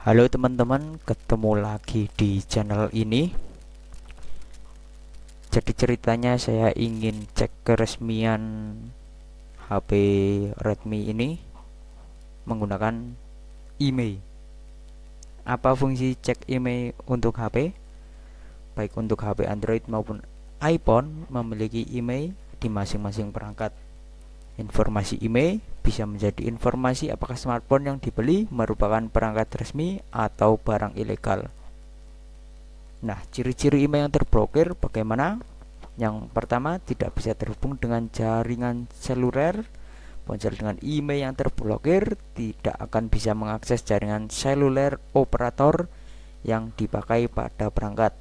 Halo teman-teman, ketemu lagi di channel ini. Jadi ceritanya saya ingin cek keresmian HP Redmi ini menggunakan email. Apa fungsi cek email untuk HP? Baik untuk HP Android maupun iPhone memiliki email di masing-masing perangkat. Informasi email bisa menjadi informasi apakah smartphone yang dibeli merupakan perangkat resmi atau barang ilegal. Nah, ciri-ciri email yang terblokir bagaimana? Yang pertama, tidak bisa terhubung dengan jaringan seluler. Ponsel dengan email yang terblokir tidak akan bisa mengakses jaringan seluler operator yang dipakai pada perangkat.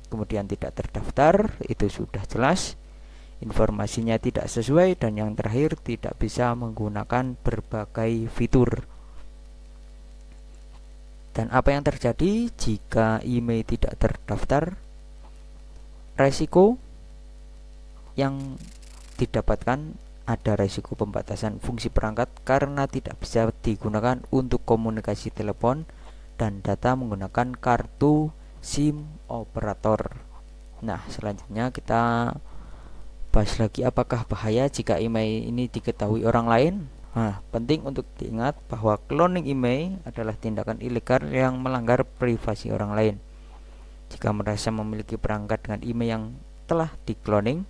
Kemudian tidak terdaftar, itu sudah jelas. Informasinya tidak sesuai, dan yang terakhir tidak bisa menggunakan berbagai fitur. Dan apa yang terjadi jika email tidak terdaftar? Resiko yang didapatkan, ada resiko pembatasan fungsi perangkat karena tidak bisa digunakan untuk komunikasi telepon dan data menggunakan kartu SIM operator. Nah, selanjutnya kita bahas lagi apakah bahaya jika email ini diketahui orang lain. Nah, penting untuk diingat bahwa cloning email adalah tindakan ilegal yang melanggar privasi orang lain. Jika merasa memiliki perangkat dengan email yang telah dikloning,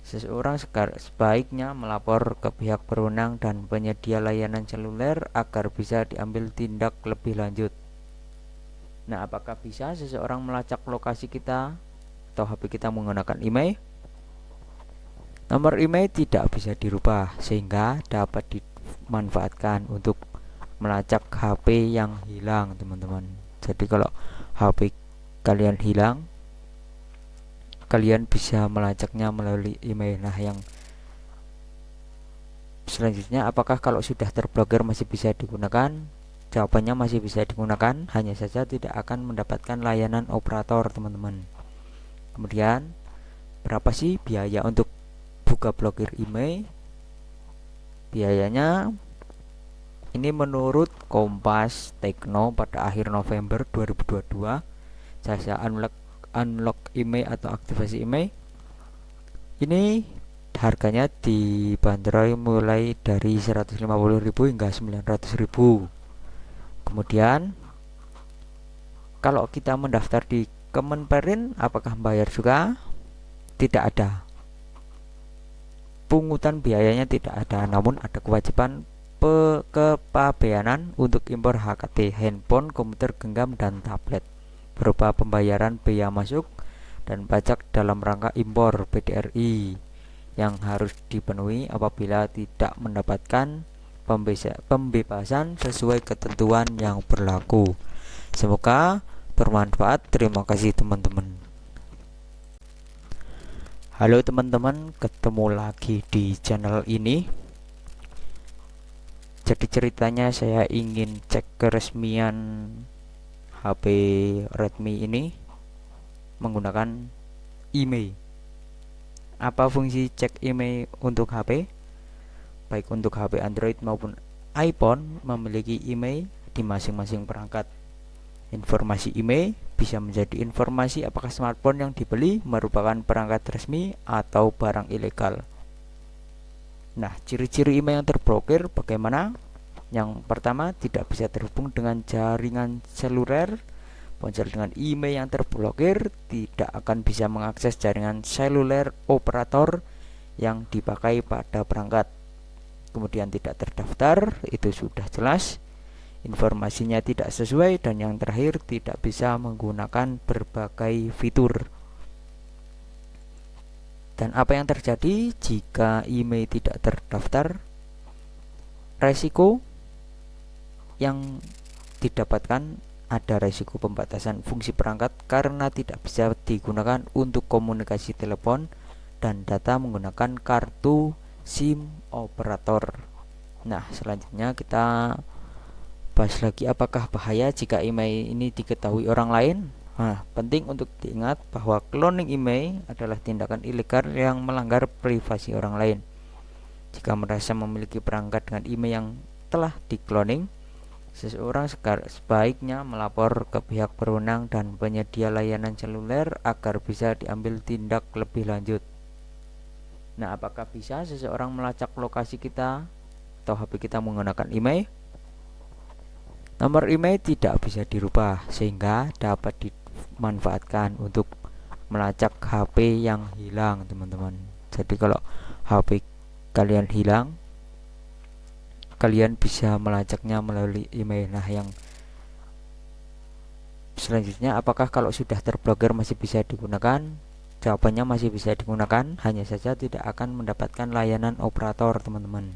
seseorang sebaiknya melapor ke pihak berwenang dan penyedia layanan seluler agar bisa diambil tindak lebih lanjut. Nah, apakah bisa seseorang melacak lokasi kita atau HP kita menggunakan email? Nomor email tidak bisa dirubah sehingga dapat dimanfaatkan untuk melacak HP yang hilang, teman-teman. Jadi kalau HP kalian hilang, kalian bisa melacaknya melalui email. Nah, yang selanjutnya, apakah kalau sudah terblokir masih bisa digunakan? Jawabannya masih bisa digunakan, hanya saja tidak akan mendapatkan layanan operator, teman-teman. Kemudian, berapa sih biaya untuk buka blokir email? Biayanya ini menurut Kompas Tekno pada akhir November 2022, jasa unlock email atau aktivasi email ini harganya dibanderol mulai dari 150.000 hingga 900.000. Kemudian kalau kita mendaftar di Kemenperin, apakah bayar juga? Tidak ada. Pungutan biayanya tidak ada, namun ada kewajiban kepabeanan untuk impor HKT, handphone, komputer genggam, dan tablet berupa pembayaran bea masuk dan pajak dalam rangka impor PDRI yang harus dipenuhi apabila tidak mendapatkan pembebasan sesuai ketentuan yang berlaku. Semoga bermanfaat. Terima kasih teman-teman. Halo teman-teman, ketemu lagi di channel ini. Jadi ceritanya saya ingin cek keresmian HP Redmi ini menggunakan email. Apa fungsi cek email untuk HP? Baik untuk HP Android maupun iPhone memiliki email di masing-masing perangkat. Informasi email bisa menjadi informasi apakah smartphone yang dibeli merupakan perangkat resmi atau barang ilegal. Nah, ciri-ciri email yang terblokir bagaimana? Yang pertama, tidak bisa terhubung dengan jaringan seluler. Ponsel dengan email yang terblokir tidak akan bisa mengakses jaringan seluler operator yang dipakai pada perangkat. Kemudian tidak terdaftar, itu sudah jelas. Informasinya tidak sesuai, dan yang terakhir tidak bisa menggunakan berbagai fitur. Dan apa yang terjadi jika email tidak terdaftar? Resiko yang didapatkan, ada resiko pembatasan fungsi perangkat karena tidak bisa digunakan untuk komunikasi telepon dan data menggunakan kartu SIM operator. Nah, selanjutnya kita bahas lagi apakah bahaya jika email ini diketahui orang lain. Nah, penting untuk diingat bahwa cloning email adalah tindakan ilegal yang melanggar privasi orang lain. Jika merasa memiliki perangkat dengan email yang telah dikloning, Seseorang sebaiknya melapor ke pihak berwenang dan penyedia layanan seluler agar bisa diambil tindak lebih lanjut. Nah, apakah bisa seseorang melacak lokasi kita atau HP kita menggunakan email? Nomor email tidak bisa dirubah sehingga dapat dimanfaatkan untuk melacak HP yang hilang, teman-teman. Jadi kalau HP kalian hilang, kalian bisa melacaknya melalui email. Nah, yang selanjutnya, apakah kalau sudah terblokir masih bisa digunakan? Jawabannya masih bisa digunakan, hanya saja tidak akan mendapatkan layanan operator, teman-teman.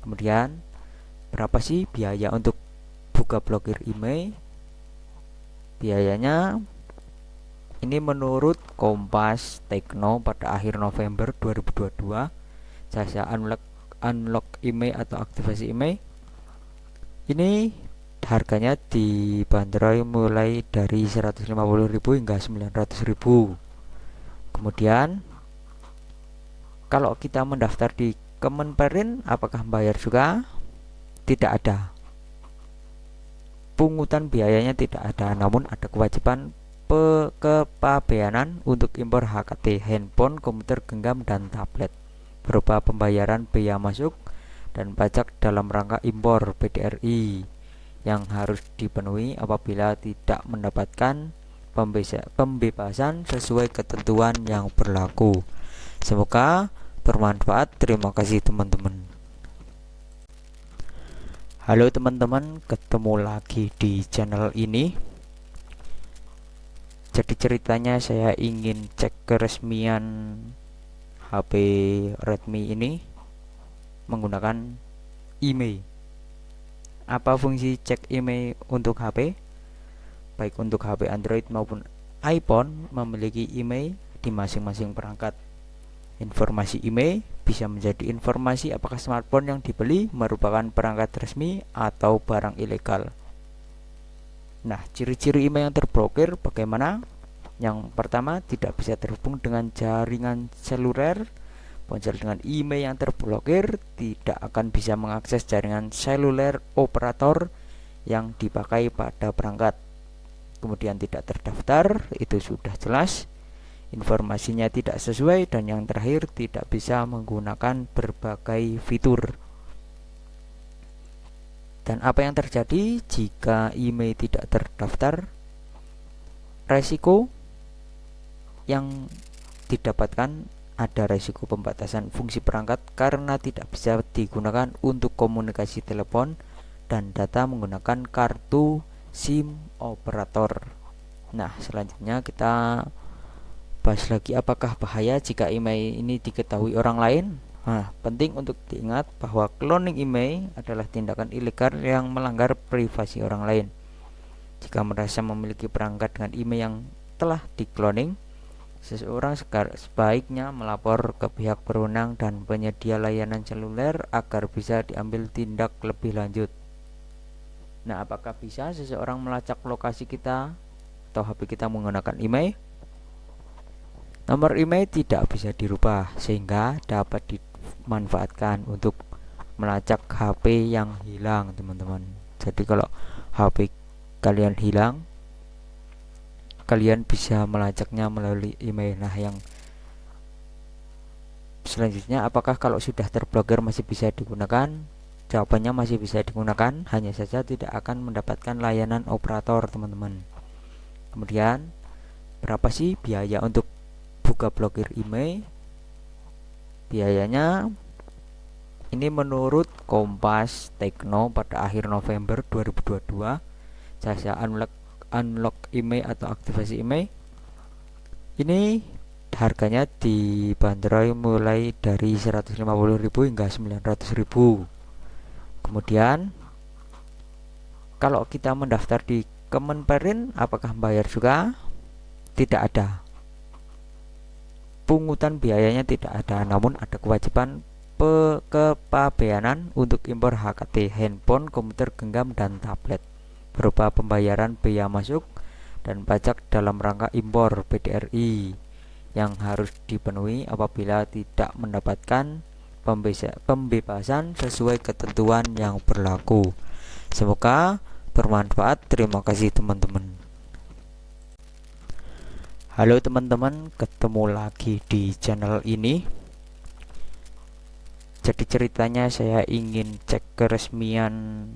Kemudian, berapa sih biaya untuk buka blokir email? Biayanya ini menurut Kompas Tekno pada akhir November 2022, jasa unlock email atau aktivasi email ini harganya dibanderol mulai dari 150.000 hingga 900.000. Kemudian kalau kita mendaftar di Kemenperin, apakah bayar juga? Tidak ada. Pungutan biayanya tidak ada, namun ada kewajiban kepabeanan untuk impor HKT, handphone, komputer genggam, dan tablet berupa pembayaran bea masuk dan pajak dalam rangka impor PDRI yang harus dipenuhi apabila tidak mendapatkan pembebasan sesuai ketentuan yang berlaku. Semoga bermanfaat. Terima kasih, teman-teman. Halo teman-teman, ketemu lagi di channel ini. Jadi ceritanya saya ingin cek keresmian HP Redmi ini menggunakan email. Apa fungsi cek email untuk HP? Baik untuk HP Android maupun iPhone memiliki email di masing-masing perangkat. Informasi email bisa menjadi informasi apakah smartphone yang dibeli merupakan perangkat resmi atau barang ilegal. Nah, ciri-ciri email yang terblokir bagaimana? Yang pertama, tidak bisa terhubung dengan jaringan seluler. Ponsel dengan email yang terblokir tidak akan bisa mengakses jaringan seluler operator yang dipakai pada perangkat. Kemudian tidak terdaftar, itu sudah jelas. Informasinya tidak sesuai, dan yang terakhir tidak bisa menggunakan berbagai fitur. Dan apa yang terjadi jika email tidak terdaftar? Resiko yang didapatkan, ada resiko pembatasan fungsi perangkat karena tidak bisa digunakan untuk komunikasi telepon dan data menggunakan kartu SIM operator. Nah, selanjutnya kita bahas lagi apakah bahaya jika email ini diketahui orang lain. Nah, penting untuk diingat bahwa cloning email adalah tindakan ilegal yang melanggar privasi orang lain. Jika merasa memiliki perangkat dengan email yang telah dikloning, seseorang sebaiknya melapor ke pihak berwenang dan penyedia layanan seluler agar bisa diambil tindak lebih lanjut. Nah, apakah bisa seseorang melacak lokasi kita atau HP kita menggunakan email? Nomor email tidak bisa dirubah sehingga dapat dimanfaatkan untuk melacak HP yang hilang, teman-teman. Jadi kalau HP kalian hilang, kalian bisa melacaknya melalui email. Nah, yang selanjutnya, apakah kalau sudah terblokir masih bisa digunakan? Jawabannya masih bisa digunakan, hanya saja tidak akan mendapatkan layanan operator, teman-teman. Kemudian, berapa sih biaya untuk buka blokir email? Biayanya ini menurut Kompas Tekno pada akhir November 2022, jasa unlock email atau aktivasi email ini harganya dibanderol mulai dari 150.000 hingga 900.000. Kemudian kalau kita mendaftar di Kemenperin, apakah bayar juga? Tidak ada. Pungutan biayanya tidak ada, namun ada kewajiban kepabeanan untuk impor HKT, handphone, komputer genggam, dan tablet berupa pembayaran bea masuk dan pajak dalam rangka impor PDRI yang harus dipenuhi apabila tidak mendapatkan pembebasan sesuai ketentuan yang berlaku. Semoga bermanfaat. Terima kasih teman-teman. Halo teman-teman, ketemu lagi di channel ini. Jadi ceritanya saya ingin cek keresmian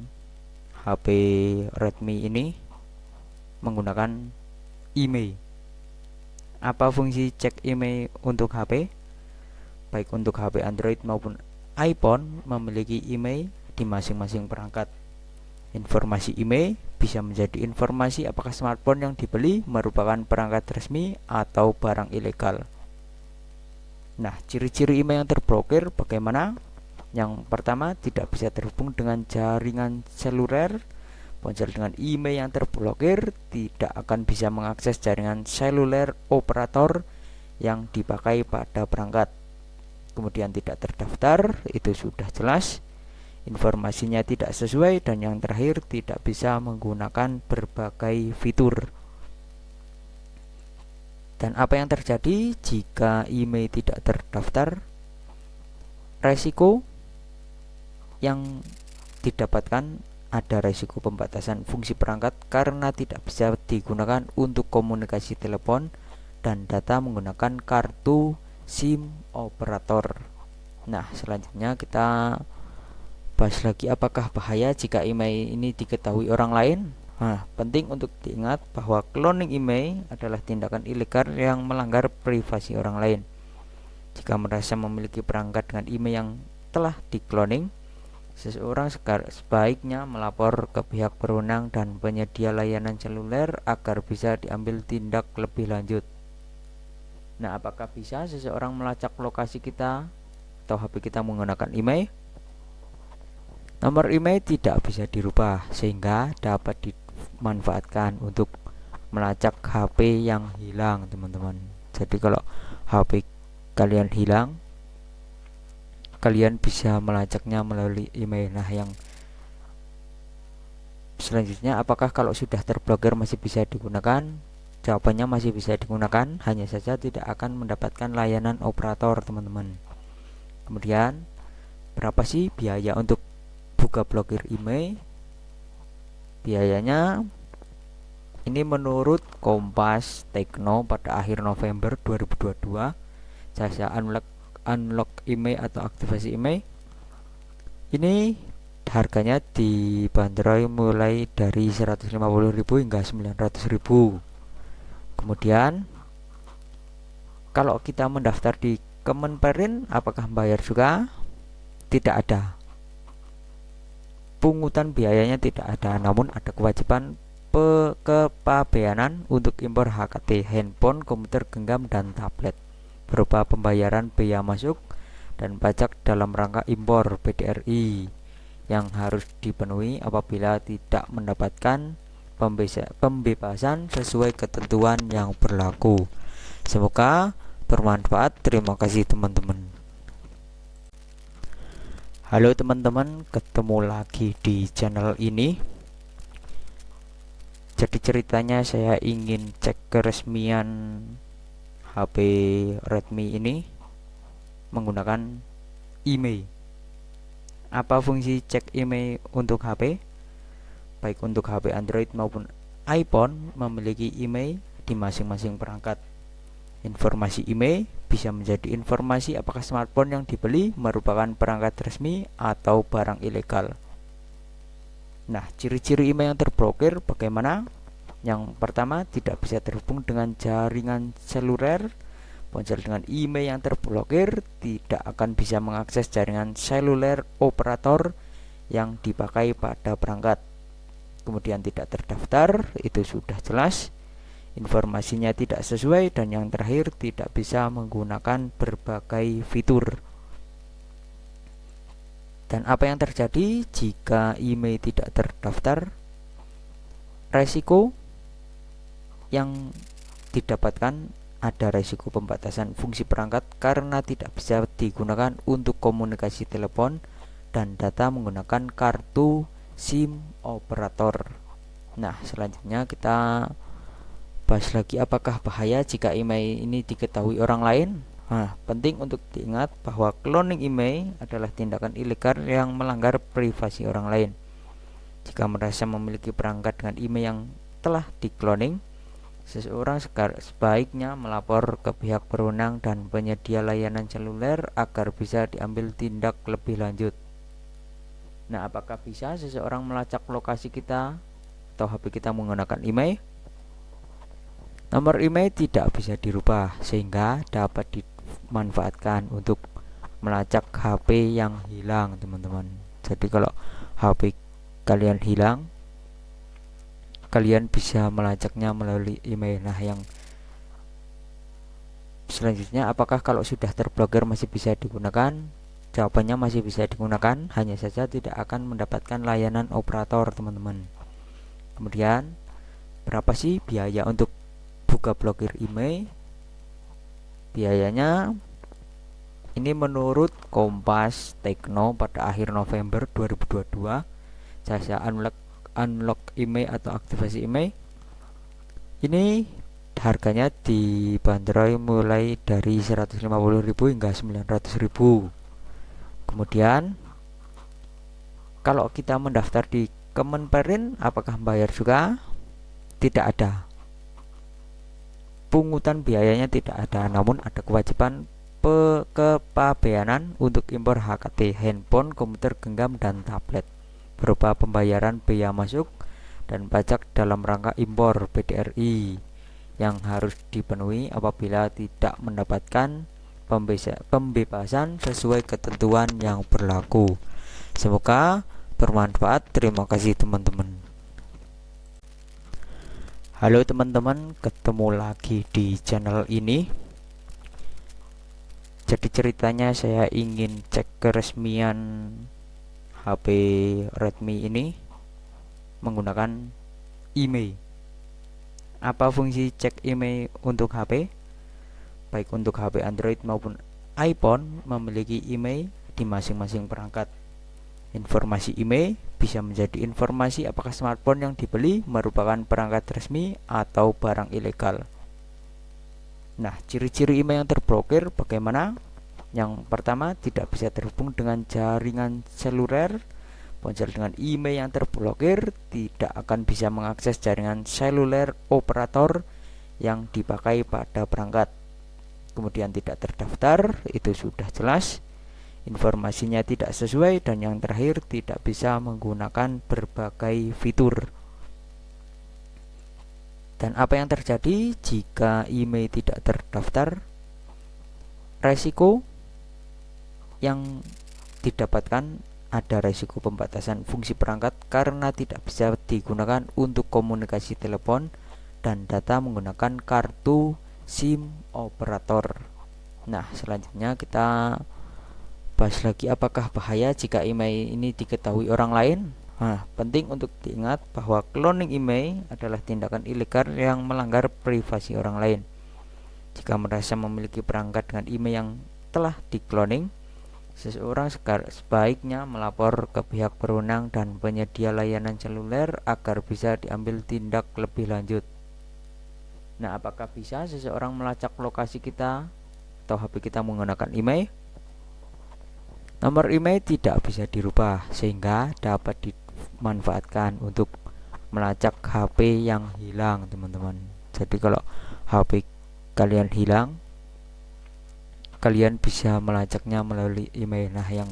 HP Redmi ini menggunakan email. Apa fungsi cek email untuk HP? Baik untuk HP Android maupun iPhone memiliki email di masing-masing perangkat. Informasi email bisa menjadi informasi apakah smartphone yang dibeli merupakan perangkat resmi atau barang ilegal. Nah, ciri-ciri email yang terblokir bagaimana? Yang pertama, tidak bisa terhubung dengan jaringan seluler. Ponsel dengan email yang terblokir tidak akan bisa mengakses jaringan seluler operator yang dipakai pada perangkat. Kemudian tidak terdaftar, itu sudah jelas. Informasinya tidak sesuai, dan yang terakhir tidak bisa menggunakan berbagai fitur. Dan apa yang terjadi jika email tidak terdaftar? Resiko yang didapatkan, ada resiko pembatasan fungsi perangkat karena tidak bisa digunakan untuk komunikasi telepon dan data menggunakan kartu SIM operator. Nah, selanjutnya kita bahas lagi apakah bahaya jika email ini diketahui orang lain. Nah, penting untuk diingat bahwa cloning email adalah tindakan ilegal yang melanggar privasi orang lain. Jika merasa memiliki perangkat dengan email yang telah dikloning, seseorang sebaiknya melapor ke pihak berwenang dan penyedia layanan seluler agar bisa diambil tindak lebih lanjut. Nah, apakah bisa seseorang melacak lokasi kita atau HP kita menggunakan email? Nomor email tidak bisa dirubah sehingga dapat dimanfaatkan untuk melacak HP yang hilang, teman-teman. Jadi kalau HP kalian hilang, kalian bisa melacaknya melalui email. Nah, yang selanjutnya, apakah kalau sudah terblokir masih bisa digunakan? Jawabannya masih bisa digunakan, hanya saja tidak akan mendapatkan layanan operator, teman-teman. Kemudian, berapa sih biaya untuk buka blokir email? Biayanya ini menurut Kompas Tekno pada akhir November 2022, jasa unlock email atau aktivasi email ini harganya dibanderol mulai dari 150.000 hingga 900.000. Kemudian kalau kita mendaftar di Kemenperin, apakah bayar juga? Tidak ada. Pungutan biayanya tidak ada, namun ada kewajiban kepabeanan untuk impor HKT, handphone, komputer genggam, dan tablet berupa pembayaran bea masuk dan pajak dalam rangka impor PDRI yang harus dipenuhi apabila tidak mendapatkan pembebasan sesuai ketentuan yang berlaku. Semoga bermanfaat. Terima kasih teman-teman. Halo teman-teman, ketemu lagi di channel ini. Jadi ceritanya saya ingin cek keresmian HP Redmi ini menggunakan email. Apa fungsi cek email untuk HP? Baik untuk HP Android maupun iPhone memiliki email di masing-masing perangkat. Informasi email bisa menjadi informasi apakah smartphone yang dibeli merupakan perangkat resmi atau barang ilegal. Nah, ciri-ciri email yang terblokir bagaimana? Yang pertama, tidak bisa terhubung dengan jaringan seluler. Ponsel dengan email yang terblokir tidak akan bisa mengakses jaringan seluler operator yang dipakai pada perangkat. Kemudian tidak terdaftar, itu sudah jelas. Informasinya tidak sesuai, dan yang terakhir tidak bisa menggunakan berbagai fitur. Dan apa yang terjadi jika email tidak terdaftar? Resiko yang didapatkan, ada resiko pembatasan fungsi perangkat karena tidak bisa digunakan untuk komunikasi telepon dan data menggunakan kartu SIM operator. Nah, selanjutnya kita bahas lagi apakah bahaya jika email ini diketahui orang lain. Nah, penting untuk diingat bahwa cloning email adalah tindakan ilegal yang melanggar privasi orang lain. Jika merasa memiliki perangkat dengan email yang telah di-cloning, seseorang sebaiknya melapor ke pihak berwenang dan penyedia layanan seluler agar bisa diambil tindak lebih lanjut. Nah, apakah bisa seseorang melacak lokasi kita atau HP kita menggunakan email? Nomor email tidak bisa dirubah sehingga dapat dimanfaatkan untuk melacak HP yang hilang, teman-teman. Jadi kalau HP kalian hilang, kalian bisa melacaknya melalui email. Nah, yang selanjutnya, apakah kalau sudah terblokir masih bisa digunakan? Jawabannya masih bisa digunakan, hanya saja tidak akan mendapatkan layanan operator, teman-teman. Kemudian, berapa sih biaya untuk buka blokir email? Biayanya ini menurut Kompas Tekno pada akhir November 2022, jasa unlock email atau aktivasi email ini harganya dibanderol mulai dari 150.000 hingga 900.000. Kemudian kalau kita mendaftar di Kemenperin, apakah bayar juga? Tidak ada. Pungutan biayanya tidak ada, namun ada kewajiban kepabeanan untuk impor HKT, handphone, komputer genggam, dan tablet berupa pembayaran bea masuk dan pajak dalam rangka impor PDRI yang harus dipenuhi apabila tidak mendapatkan pembebasan sesuai ketentuan yang berlaku. Semoga bermanfaat. Terima kasih, teman-teman. Halo teman-teman, ketemu lagi di channel ini. Jadi ceritanya saya ingin cek keresmian HP Redmi ini menggunakan email. Apa fungsi cek email untuk HP? Baik untuk HP Android maupun iPhone memiliki email di masing-masing perangkat. Informasi email bisa menjadi informasi apakah smartphone yang dibeli merupakan perangkat resmi atau barang ilegal. Nah, ciri-ciri email yang terblokir bagaimana? Yang pertama, tidak bisa terhubung dengan jaringan seluler. Ponsel dengan email yang terblokir tidak akan bisa mengakses jaringan seluler operator yang dipakai pada perangkat. Kemudian tidak terdaftar, itu sudah jelas. Informasinya tidak sesuai, dan yang terakhir tidak bisa menggunakan berbagai fitur. Dan apa yang terjadi jika email tidak terdaftar? Resiko yang didapatkan, ada resiko pembatasan fungsi perangkat karena tidak bisa digunakan untuk komunikasi telepon dan data menggunakan kartu SIM operator. Nah, selanjutnya kita bahas lagi apakah bahaya jika email ini diketahui orang lain. Nah, penting untuk diingat bahwa cloning email adalah tindakan ilegal yang melanggar privasi orang lain. Jika merasa memiliki perangkat dengan email yang telah di-cloning, seseorang sebaiknya melapor ke pihak berwenang dan penyedia layanan seluler agar bisa diambil tindak lebih lanjut. Nah, apakah bisa seseorang melacak lokasi kita atau HP kita menggunakan email? Nomor email tidak bisa dirubah sehingga dapat dimanfaatkan untuk melacak HP yang hilang, teman-teman. Jadi kalau HP kalian hilang, kalian bisa melacaknya melalui email. Nah, yang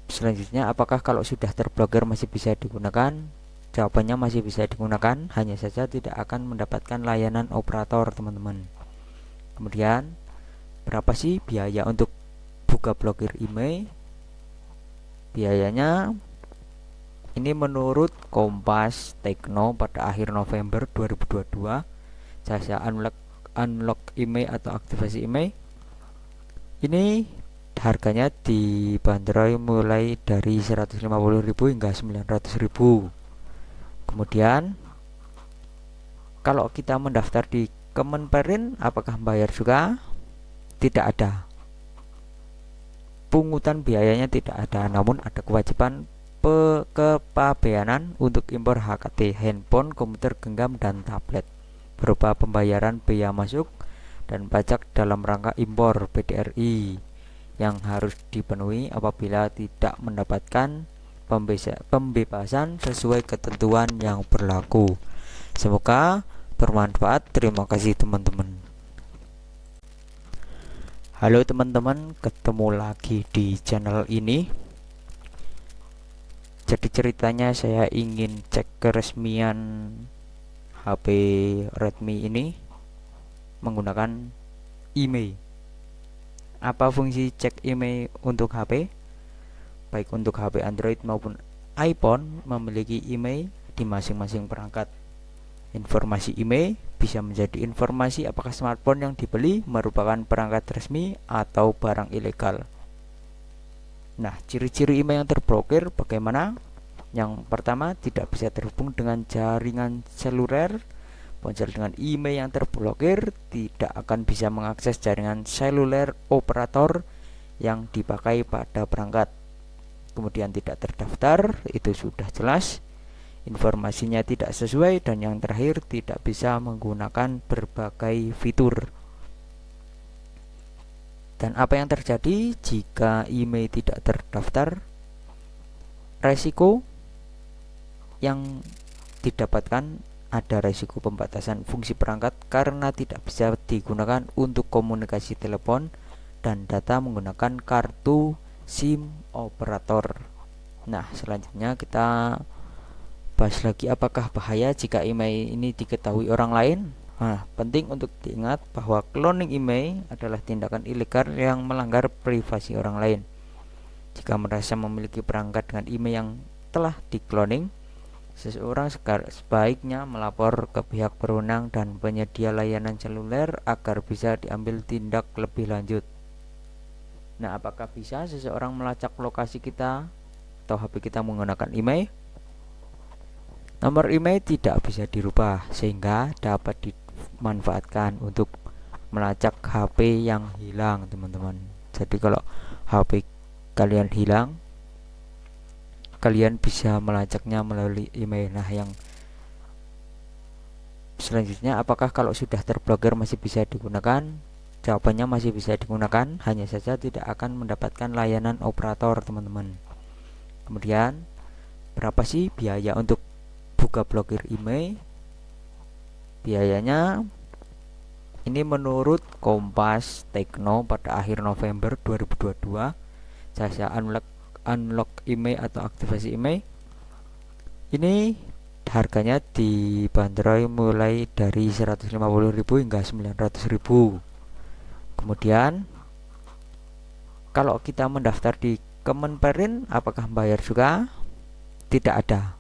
selanjutnya, apakah kalau sudah terblokir masih bisa digunakan? Jawabannya masih bisa digunakan, hanya saja tidak akan mendapatkan layanan operator, teman-teman. Kemudian, berapa sih biaya untuk buka blokir email? Biayanya ini menurut Kompas Tekno pada akhir November 2022, jasa unlock email atau aktivasi email ini harganya dibanderol mulai dari 150.000 hingga 900.000. Kemudian kalau kita mendaftar di Kemenperin, apakah bayar juga? Tidak ada. Pungutan biayanya tidak ada, namun ada kewajiban kepabeanan untuk impor HKT, handphone, komputer genggam, dan tablet berupa pembayaran bea masuk dan pajak dalam rangka impor PDRI yang harus dipenuhi apabila tidak mendapatkan pembebasan sesuai ketentuan yang berlaku. Semoga bermanfaat. Terima kasih teman-teman. Halo teman-teman, ketemu lagi di channel ini. Jadi ceritanya saya ingin cek keresmian HP Redmi ini menggunakan email. Apa fungsi cek email untuk HP? Baik untuk HP Android maupun iPhone memiliki email di masing-masing perangkat. Informasi email bisa menjadi informasi apakah smartphone yang dibeli merupakan perangkat resmi atau barang ilegal. Nah, ciri-ciri email yang terblokir bagaimana? Yang pertama, tidak bisa terhubung dengan jaringan seluler. Ponsel dengan email yang terblokir tidak akan bisa mengakses jaringan seluler operator yang dipakai pada perangkat. Kemudian tidak terdaftar, itu sudah jelas. Informasinya tidak sesuai, dan yang terakhir tidak bisa menggunakan berbagai fitur. Dan apa yang terjadi jika email tidak terdaftar? Resiko yang didapatkan, ada resiko pembatasan fungsi perangkat karena tidak bisa digunakan untuk komunikasi telepon dan data menggunakan kartu SIM operator. Nah, selanjutnya kita bahas lagi apakah bahaya jika email ini diketahui orang lain. Nah, penting untuk diingat bahwa cloning email adalah tindakan ilegal yang melanggar privasi orang lain. Jika merasa memiliki perangkat dengan email yang telah dikloning, seseorang sebaiknya melapor ke pihak berwenang dan penyedia layanan seluler agar bisa diambil tindak lebih lanjut. Nah, apakah bisa seseorang melacak lokasi kita atau HP kita menggunakan email? Nomor email tidak bisa dirubah sehingga dapat dimanfaatkan untuk melacak HP yang hilang, teman-teman. Jadi kalau HP kalian hilang, kalian bisa melacaknya melalui email. Nah, yang selanjutnya, apakah kalau sudah terblokir masih bisa digunakan? Jawabannya masih bisa digunakan, hanya saja tidak akan mendapatkan layanan operator, teman-teman. Kemudian, berapa sih biaya untuk buka blokir email? Biayanya ini menurut Kompas Tekno pada akhir November 2022, jasa unlock email atau aktivasi email ini harganya dibanderol mulai dari 150.000 hingga 900.000. Kemudian kalau kita mendaftar di Kemenperin, apakah bayar juga? Tidak ada.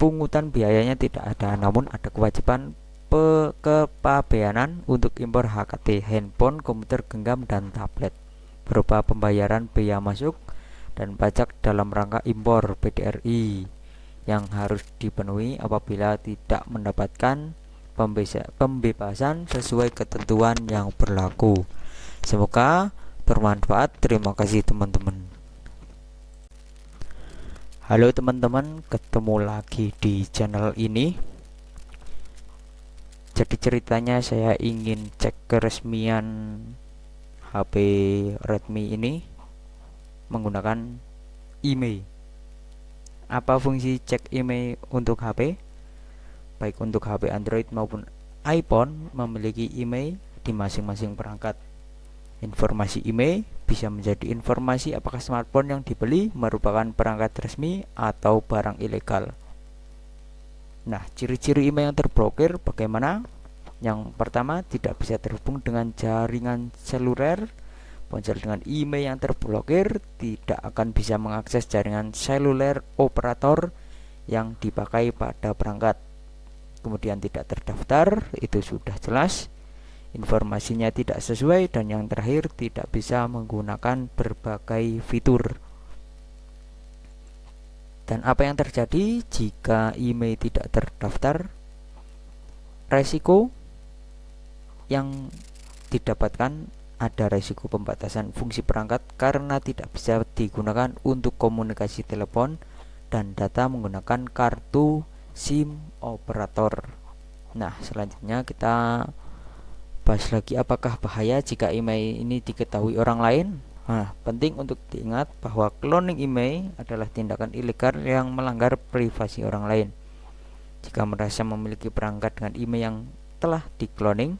Pungutan biayanya tidak ada, namun ada kewajiban kepabeanan untuk impor HKT, handphone, komputer genggam, dan tablet, berupa pembayaran bea masuk dan pajak dalam rangka impor PDRI yang harus dipenuhi apabila tidak mendapatkan pembebasan sesuai ketentuan yang berlaku. Semoga bermanfaat. Terima kasih teman-teman. Halo teman-teman, ketemu lagi di channel ini. Jadi ceritanya saya ingin cek keresmian HP Redmi ini menggunakan email. Apa fungsi cek email untuk HP? Baik untuk HP Android maupun iPhone memiliki email di masing-masing perangkat. Informasi email bisa menjadi informasi apakah smartphone yang dibeli merupakan perangkat resmi atau barang ilegal. Nah, ciri-ciri email yang terblokir bagaimana? Yang pertama, tidak bisa terhubung dengan jaringan seluler. Ponsel dengan email yang terblokir tidak akan bisa mengakses jaringan seluler operator yang dipakai pada perangkat. Kemudian tidak terdaftar, itu sudah jelas. Informasinya tidak sesuai, dan yang terakhir tidak bisa menggunakan berbagai fitur. Dan apa yang terjadi jika email tidak terdaftar? Resiko yang didapatkan, ada resiko pembatasan fungsi perangkat karena tidak bisa digunakan untuk komunikasi telepon dan data menggunakan kartu SIM operator. Nah, selanjutnya kita bahas lagi apakah bahaya jika email ini diketahui orang lain. Nah, penting untuk diingat bahwa cloning email adalah tindakan ilegal yang melanggar privasi orang lain. Jika merasa memiliki perangkat dengan email yang telah dikloning,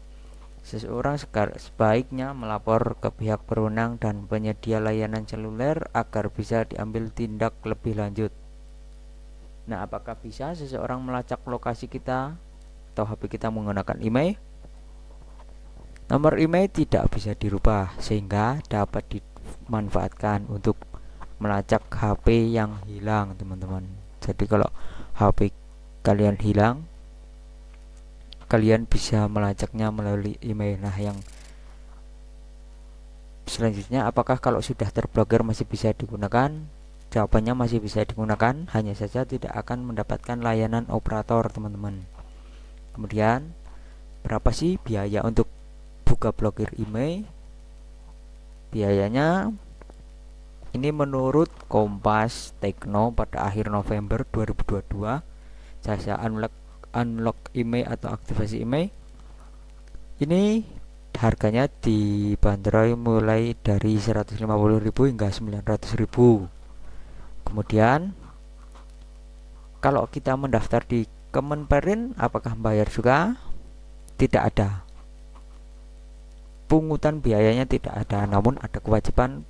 seseorang sebaiknya melapor ke pihak berwenang dan penyedia layanan seluler agar bisa diambil tindak lebih lanjut. Nah, apakah bisa seseorang melacak lokasi kita atau HP kita menggunakan email? Nomor email tidak bisa dirubah sehingga dapat dimanfaatkan untuk melacak HP yang hilang, teman-teman. Jadi kalau HP kalian hilang, kalian bisa melacaknya melalui email. Nah, yang selanjutnya, apakah kalau sudah terblokir masih bisa digunakan? Jawabannya masih bisa digunakan, hanya saja tidak akan mendapatkan layanan operator, teman-teman. Kemudian, berapa sih biaya untuk buka blokir email? Biayanya ini menurut Kompas Tekno pada akhir November 2022, jasa unlock email atau aktivasi email ini harganya dibanderol mulai dari 150.000 hingga 900.000. Kemudian kalau kita mendaftar di Kemenperin, apakah bayar juga? Tidak ada. Pungutan biayanya tidak ada, namun ada kewajiban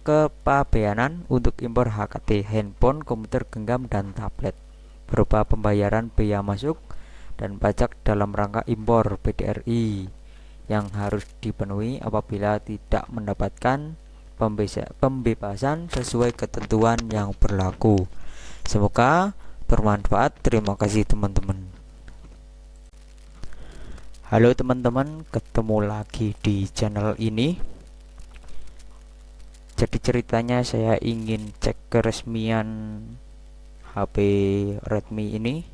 kepabeanan untuk impor HKT, handphone, komputer genggam, dan tablet berupa pembayaran bea masuk dan pajak dalam rangka impor PDRI yang harus dipenuhi apabila tidak mendapatkan pembebasan sesuai ketentuan yang berlaku. Semoga bermanfaat. Terima kasih, teman-teman. Halo teman-teman, ketemu lagi di channel ini. Jadi ceritanya saya ingin cek keresmian HP Redmi ini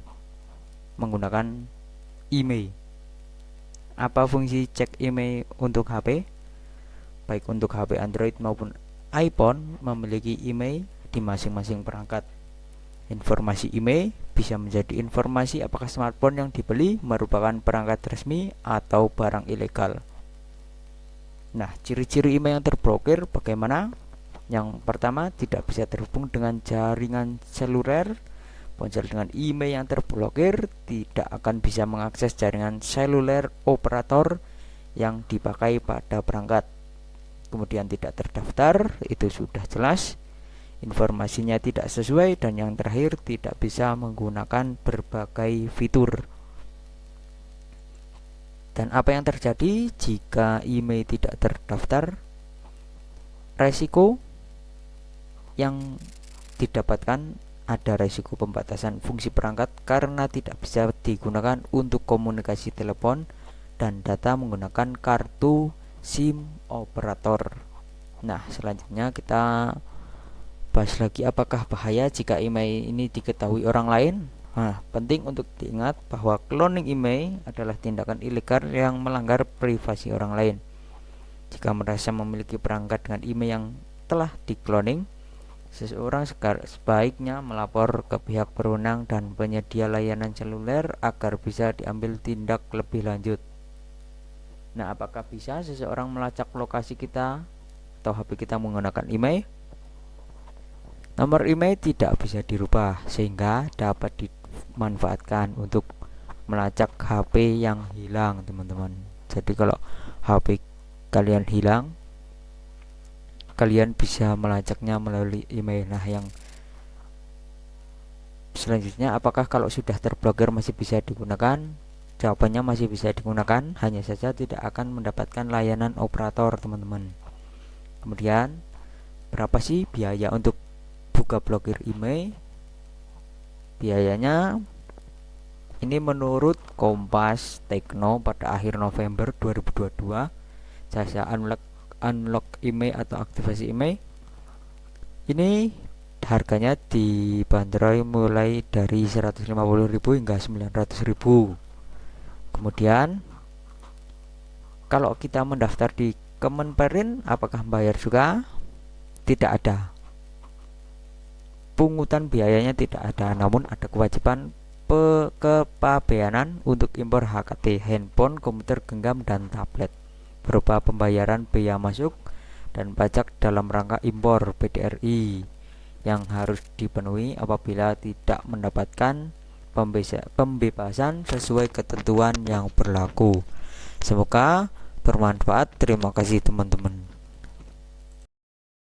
menggunakan email. Apa fungsi cek email untuk HP? Baik untuk HP Android maupun iPhone memiliki email di masing-masing perangkat. Informasi email bisa menjadi informasi apakah smartphone yang dibeli merupakan perangkat resmi atau barang ilegal. Nah, ciri-ciri email yang terblokir bagaimana? Yang pertama, tidak bisa terhubung dengan jaringan seluler. Ponsel dengan email yang terblokir tidak akan bisa mengakses jaringan seluler operator yang dipakai pada perangkat. Kemudian tidak terdaftar, itu sudah jelas. Informasinya tidak sesuai, dan yang terakhir tidak bisa menggunakan berbagai fitur. Dan apa yang terjadi jika email tidak terdaftar? Resiko yang didapatkan, ada resiko pembatasan fungsi perangkat karena tidak bisa digunakan untuk komunikasi telepon dan data menggunakan kartu SIM operator. Nah, selanjutnya kita bahas lagi apakah bahaya jika email ini diketahui orang lain. Nah, penting untuk diingat bahwa cloning email adalah tindakan ilegal yang melanggar privasi orang lain. Jika merasa memiliki perangkat dengan email yang telah dikloning, seseorang sebaiknya melapor ke pihak berwenang dan penyedia layanan seluler agar bisa diambil tindak lebih lanjut. Nah, apakah bisa seseorang melacak lokasi kita atau HP kita menggunakan email? Nomor email tidak bisa dirubah sehingga dapat dimanfaatkan untuk melacak HP yang hilang, teman-teman. Jadi kalau HP kalian hilang, kalian bisa melacaknya melalui email. Nah, yang selanjutnya, apakah kalau sudah terblokir masih bisa digunakan? Jawabannya masih bisa digunakan, hanya saja tidak akan mendapatkan layanan operator, teman-teman. Kemudian, berapa sih biaya untuk buka blokir email? Biayanya ini menurut Kompas Tekno pada akhir November 2022, jasa unlock email atau aktivasi email ini harganya dibanderol mulai dari 150.000 hingga 900.000. Kemudian kalau kita mendaftar di Kemenperin, apakah bayar juga? Tidak ada. Pungutan biayanya tidak ada, namun ada kewajiban kepabeanan untuk impor HKT, handphone, komputer genggam, dan tablet berupa pembayaran bea masuk dan pajak dalam rangka impor PDRI yang harus dipenuhi apabila tidak mendapatkan pembebasan sesuai ketentuan yang berlaku. Semoga bermanfaat. Terima kasih teman-teman.